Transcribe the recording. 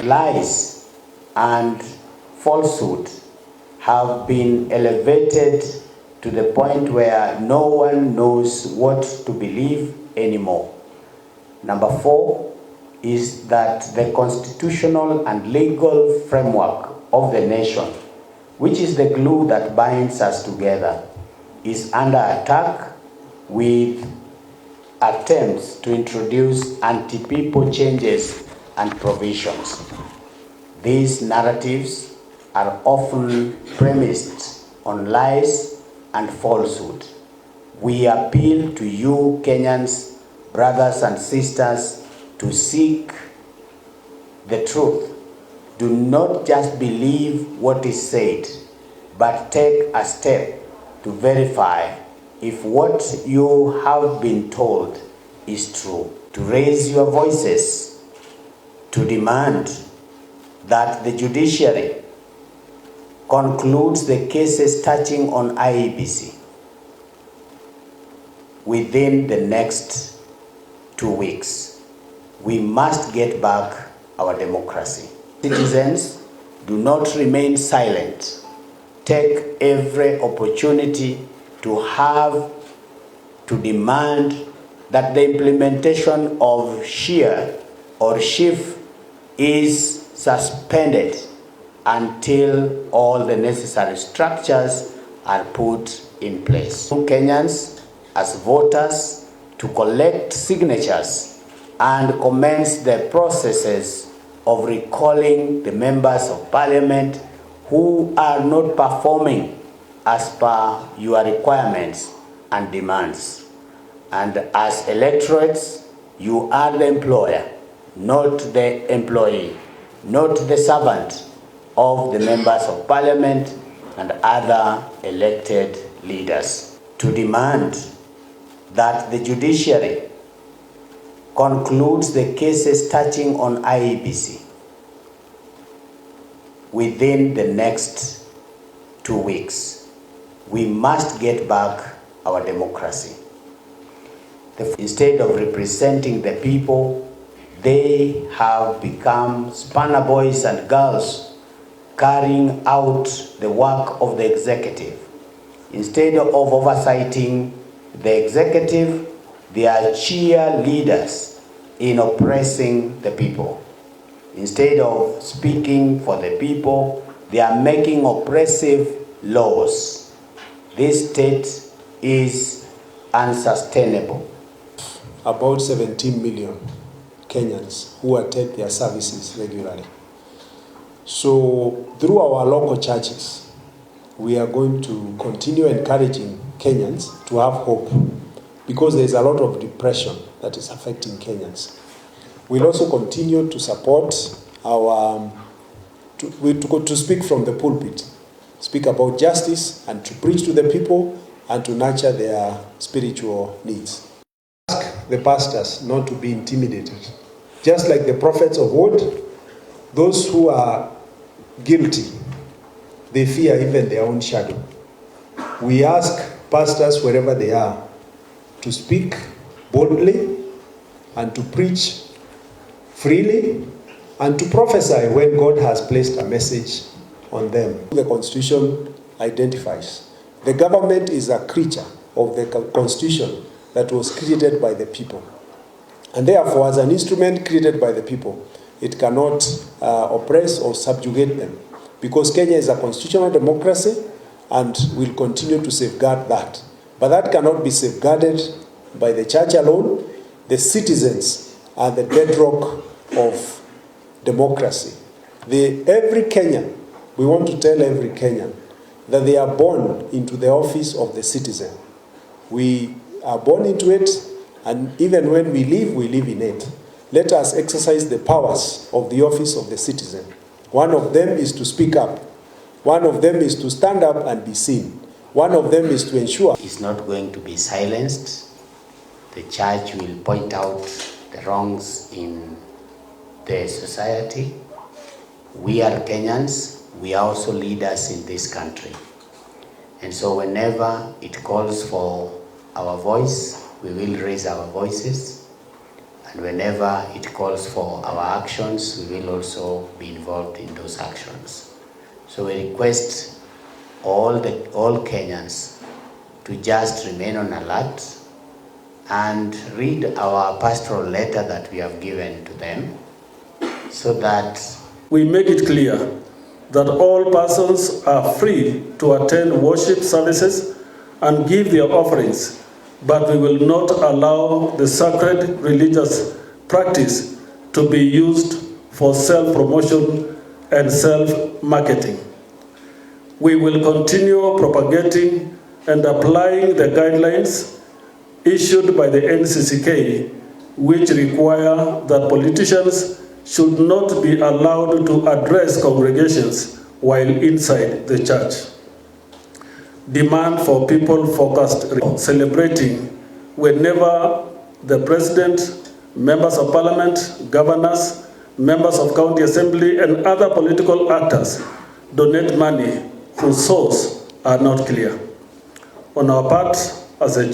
Lies and falsehood have been elevated to the point where no one knows what to believe anymore. Number 4 is that the constitutional and legal framework of the nation, which is the glue that binds us together, is under attack with attempts to introduce anti-people changes and provisions. These narratives are often premised on lies and falsehood. We appeal to you, Kenyans, brothers and sisters, to seek the truth. Do not just believe what is said, but take a step to verify if what you have been told is true. To raise your voices, to demand that the judiciary concludes the cases touching on IEBC within the next 2 weeks. We must get back our democracy. Citizens, do not remain silent. Take every opportunity to demand that the implementation of SHIA or SHIF is suspended until all the necessary structures are put in place. Kenyans, as voters, to collect signatures and commence the processes of recalling the members of parliament who are not performing as per your requirements and demands. And as electorates, you are the employer, not the employee, not the servant of the members of parliament and other elected leaders. To demand that the judiciary concludes the cases touching on IEBC within the next 2 weeks. We must get back our democracy. Instead of representing the people, they have become spanner boys and girls carrying out the work of the executive. Instead of oversighting the executive, they are cheerleaders in oppressing the people. Instead of speaking for the people, they are making oppressive laws. This state is unsustainable. About 17 million Kenyans who attend their services regularly. So through our local churches, we are going to continue encouraging Kenyans to have hope, because there is a lot of depression that is affecting Kenyans. We'll also continue to support our, to speak from the pulpit, speak about justice and to preach to the people and to nurture their spiritual needs. Ask the pastors not to be intimidated. Just like the prophets of old, those who are guilty, they fear even their own shadow. We ask pastors wherever they are to speak boldly and to preach freely and to prophesy when God has placed a message on them. The Constitution identifies. The government is a creature of the Constitution that was created by the people. And therefore, as an instrument created by the people, it cannot oppress or subjugate them, because Kenya is a constitutional democracy and will continue to safeguard that. But that cannot be safeguarded by the church alone. The citizens are the bedrock of democracy. Every Kenyan, we want to tell every Kenyan that they are born into the office of the citizen. We are born into it, and even when we live in it. Let us exercise the powers of the office of the citizen. One of them is to speak up. One of them is to stand up and be seen. One of them is to ensure. It's not going to be silenced. The church will point out the wrongs in the society. We are Kenyans. We are also leaders in this country. And so whenever it calls for our voice, we will raise our voices And whenever it calls for our actions, we will also be involved in those actions. So we request all Kenyans to just remain on alert and read our pastoral letter that we have given to them, so that we make it clear that all persons are free to attend worship services and give their offerings, but we will not allow the sacred religious practice to be used for self-promotion and self-marketing. We will continue propagating and applying the guidelines issued by the NCCK, which require that politicians should not be allowed to address congregations while inside the church. Demand for people-focused celebrating whenever the President, members of Parliament, governors, members of County Assembly, and other political actors donate money whose source are not clear. On our part, as a